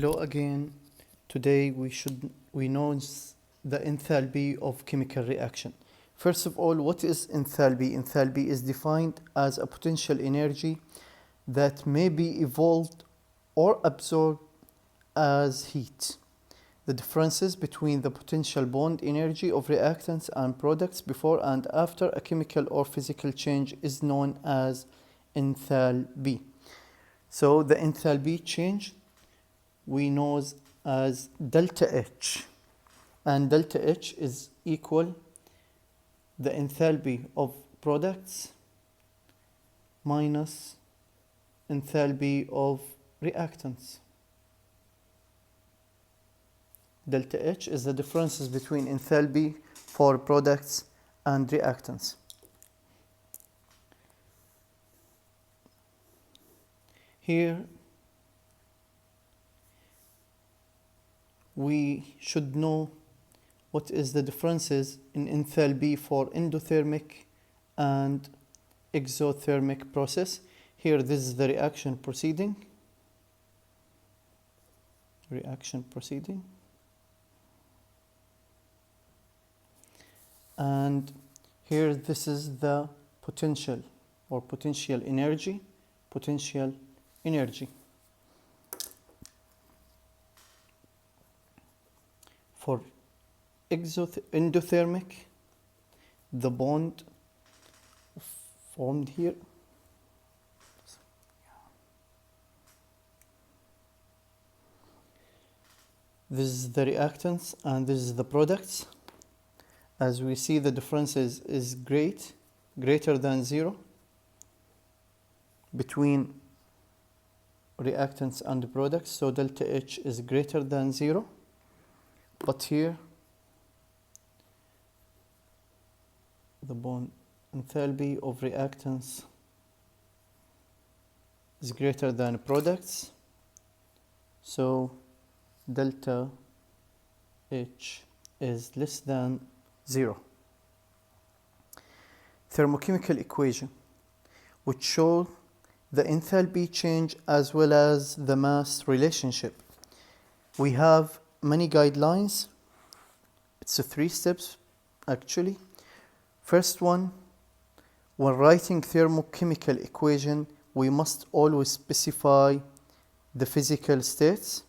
Hello again. Today we know the enthalpy of chemical reaction. First of all, what is enthalpy? Enthalpy is defined as a potential energy that may be evolved or absorbed as heat. The differences between the potential bond energy of reactants and products before and after a chemical or physical change is known as enthalpy. So the enthalpy change we know as delta H, and delta H is equal the enthalpy of products minus enthalpy of reactants. Delta H is the differences between enthalpy for products and reactants. Here we should know what is the differences in enthalpy for endothermic and exothermic process. Here this is the reaction proceeding. And here this is the potential or potential energy. For endothermic, the bond formed here this is the reactants and this is the products. As we see, the difference is greater than 0 between reactants and the products, so delta H is greater than 0. But here the bond enthalpy of reactants is greater than products, so delta H is less than 0. Thermochemical equation, which show the enthalpy change as well as the mass relationship. We have many guidelines. It's 3 steps actually. First one, when writing thermochemical equation, we must always specify the physical states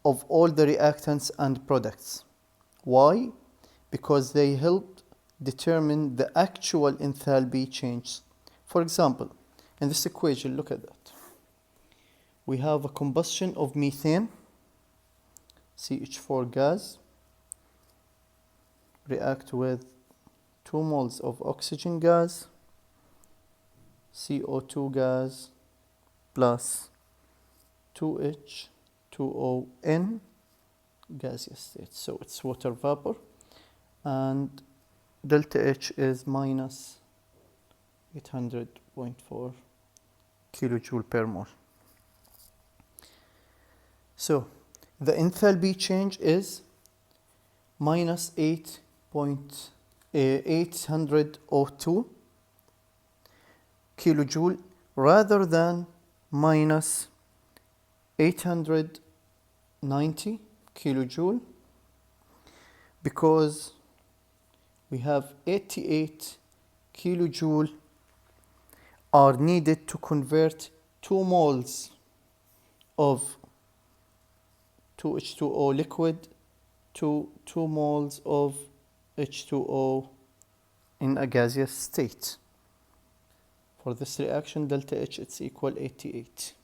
of all the reactants and products. Why? Because they help determine the actual enthalpy change. For example, in this equation, look at that. We have a combustion of methane, CH4 gas, react with 2 moles of oxygen gas, CO2 gas, plus 2H2ON gaseous state. So it's water vapor, and delta H is minus 800.4 kilojoule per mole. So the enthalpy change is minus 802 kilojoule rather than minus 890 kilojoule, because we have 88 kilojoule are needed to convert 2 moles of 2H2O liquid to 2 moles of H2O in a gaseous state. For this reaction, delta H it's equal 88.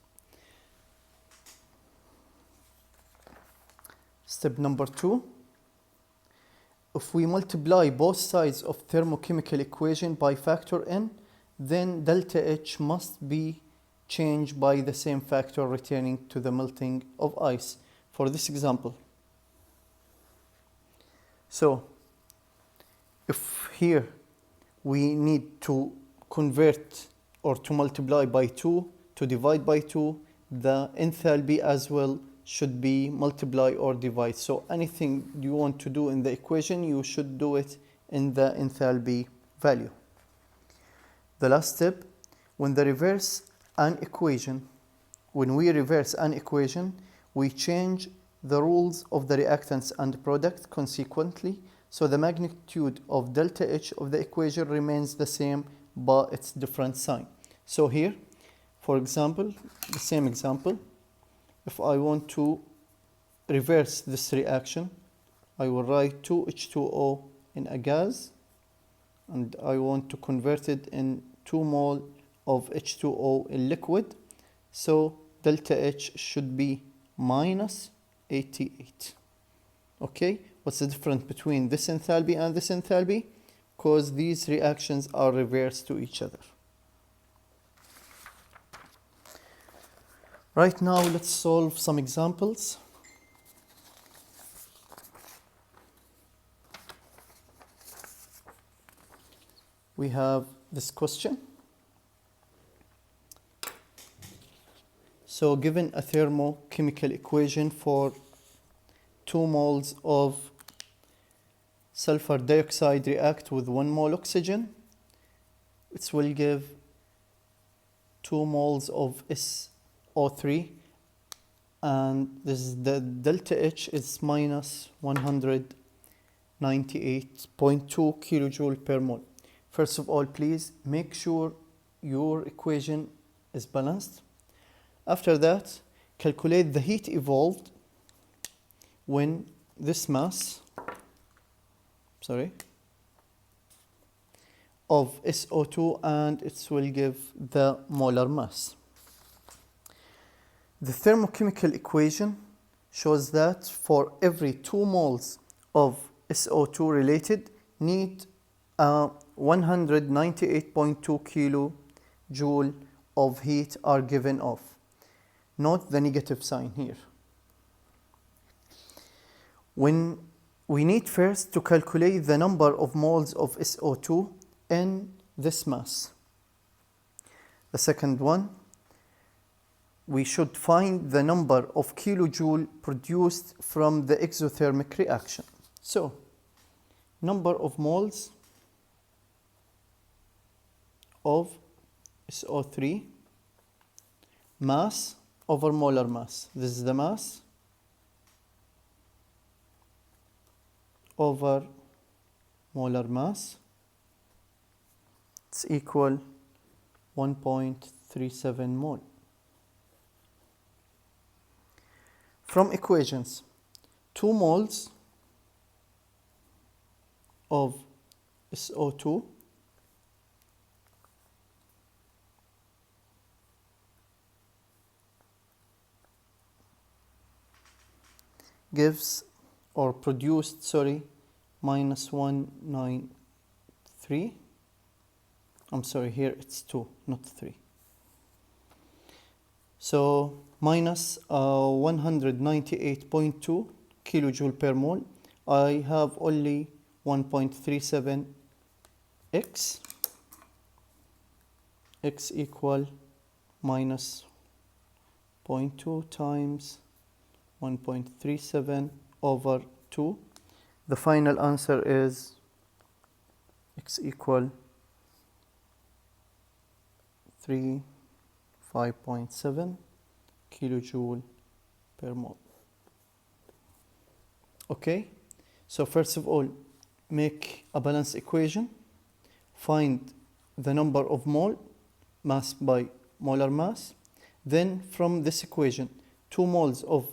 Step number 2. If we multiply both sides of thermochemical equation by factor n, then delta H must be changed by the same factor, returning to the melting of ice. For this example, so if here we need to convert or to multiply by 2, to divide by 2, the enthalpy as well should be multiply or divide. So anything you want to do in the equation, you should do it in the enthalpy value. The last step, when we reverse an equation, we change the rules of the reactants and product consequently, so the magnitude of delta H of the equation remains the same but it's different sign. So here, for example, the same example, if I want to reverse this reaction, I will write 2H2O in a gas, and I want to convert it in 2 mole of H2O in liquid. So delta H should be minus 88. Okay, what's the difference between this enthalpy and this enthalpy? Because these reactions are reversed to each other. Right now, let's solve some examples. We have this question. So given a thermochemical equation for 2 moles of sulfur dioxide react with 1 mole oxygen, it will give 2 moles of SO3, and this is the delta H is minus 198.2 kilojoule per mole. First of all, please make sure your equation is balanced. After that, calculate the heat evolved when this mass of SO2, and it will give the molar mass. The thermochemical equation shows that for every 2 moles of SO2 related need 198.2 kilojoule of heat are given off. Note the negative sign here. When we need first to calculate the number of moles of SO2 in this mass. The second one, we should find the number of kilojoule produced from the exothermic reaction. So, number of moles of SO3, mass over molar mass. This is the mass over molar mass. It's equal 1.37 mole. From equations, 2 moles of SO2 gives or produced minus 193. I'm sorry, here it's 2, not 3. So minus 198.2 kilojoule per mole. I have only 1.37 x. X equal minus 0.2 times 1.37 over 2. The final answer is x equal 5.7 kilojoule per mole. Okay, so first of all, make a balanced equation, find the number of mole, mass by molar mass. Then from this equation, 2 moles of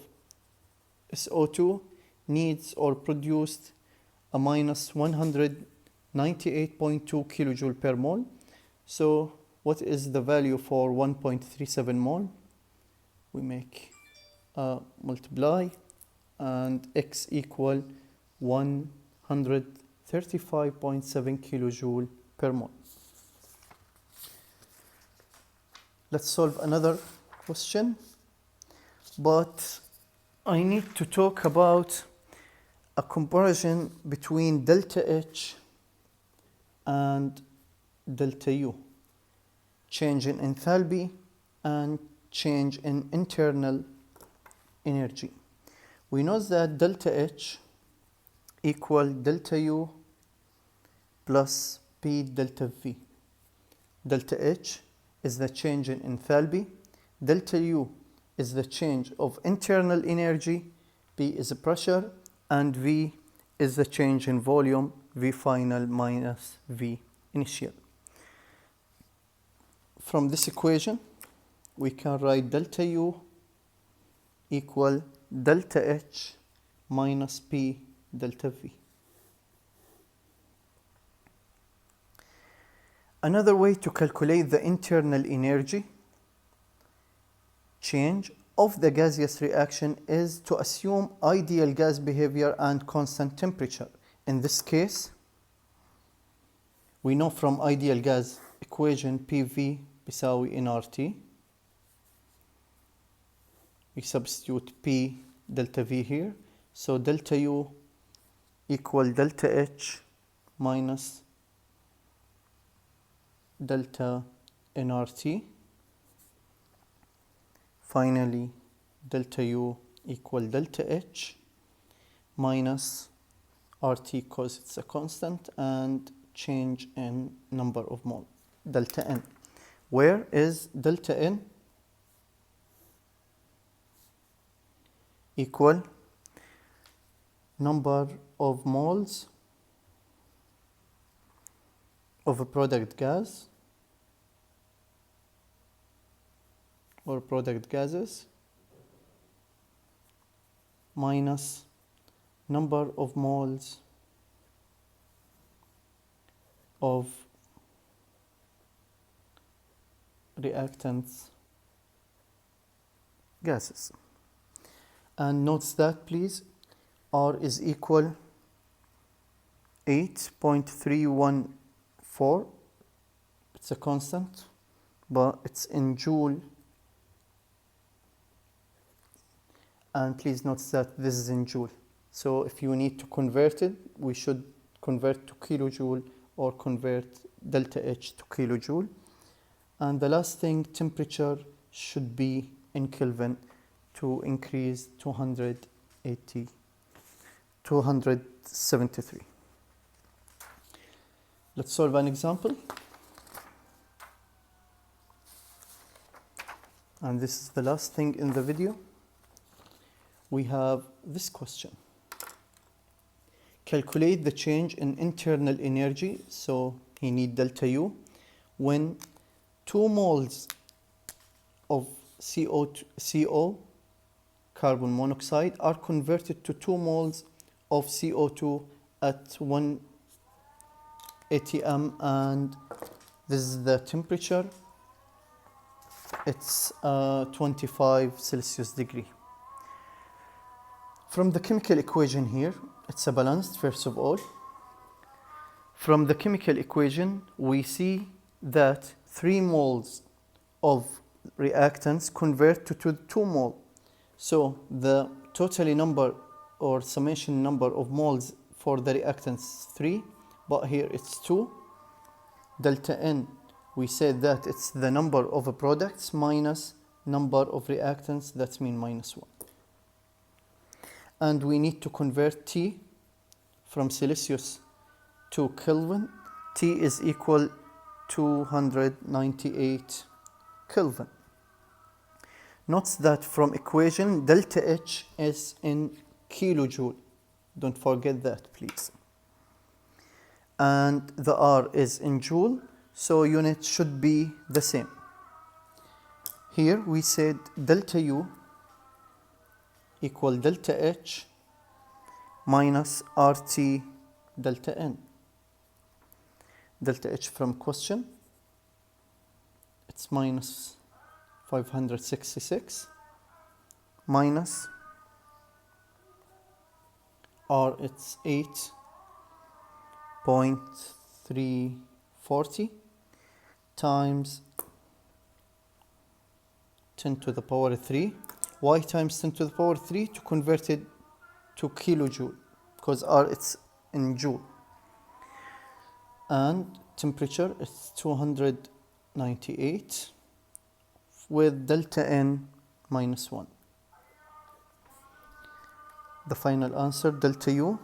SO2 needs or produced a minus 198.2 kilojoule per mole. So what is the value for 1.37 mole? We make multiply, and x equal 135.7 kilojoule per mole. Let's solve another question, but I need to talk about a comparison between delta H and delta U, change in enthalpy and change in internal energy. We know that delta H equal delta U plus P delta V. Delta H is the change in enthalpy, delta U is the change of internal energy, P is the pressure, and V is the change in volume, V final minus V initial. From this equation, we can write delta U equal delta H minus P delta V. Another way to calculate the internal energy change of the gaseous reaction is to assume ideal gas behavior and constant temperature. In this case, we know from ideal gas equation PV بيساوي nRT. We substitute P delta V here. So delta U equal delta H minus delta nRT. Finally, delta U equal delta H minus RT because it's a constant, and change in number of mole, delta N. Where is delta N equal number of moles of a product gas or product gases minus number of moles of reactants gases. And note that please, R is equal 8.314. It's a constant, but it's in joule. And please note that this is in joule. So if you need to convert it, we should convert to kilojoule or convert delta H to kilojoule. And the last thing, temperature should be in Kelvin to increase 273. Let's solve an example. And this is the last thing in the video. We have this question. Calculate the change in internal energy, so you need delta U, when 2 moles of CO, carbon monoxide, are converted to 2 moles of CO2 at 1 atm, and this is the temperature. It's 25 Celsius degree. From the chemical equation here, it's a balanced first of all. From the chemical equation, we see that 3 moles of reactants convert to 2 mole. So the total number or summation number of moles for the reactants 3, but here it's 2. Delta N, we said that it's the number of products minus number of reactants, that means minus 1. And we need to convert T from Celsius to Kelvin. T is equal 298 Kelvin. Note that from equation, delta H is in kilojoule. Don't forget that, please. And the R is in joule, so unit should be the same. Here we said delta U equal delta H minus RT delta N. Delta H from question, it's minus 566 minus R, it's 8.340 times 10 to the power 3. Why times 10 to the power 3? To convert it to kilojoule, because R it's in joule. And temperature is 298 with delta N minus 1. The final answer, delta U,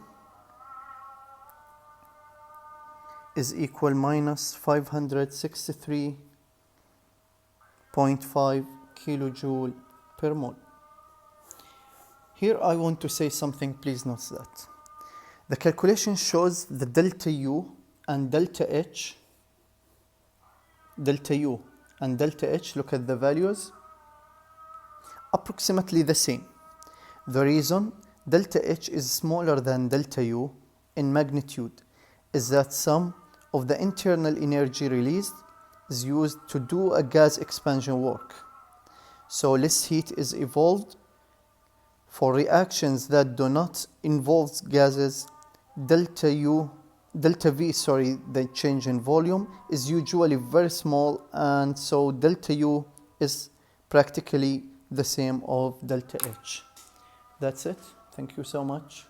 is equal minus 563.5 kilojoule per mole. Here I want to say something, please note that. The calculation shows the delta U and delta H, look at the values, approximately the same. The reason delta H is smaller than delta U in magnitude is that some of the internal energy released is used to do a gas expansion work. So less heat is evolved. For reactions that do not involve gases, delta V, the change in volume is usually very small, and so delta U is practically the same of delta H. That's it. Thank you so much.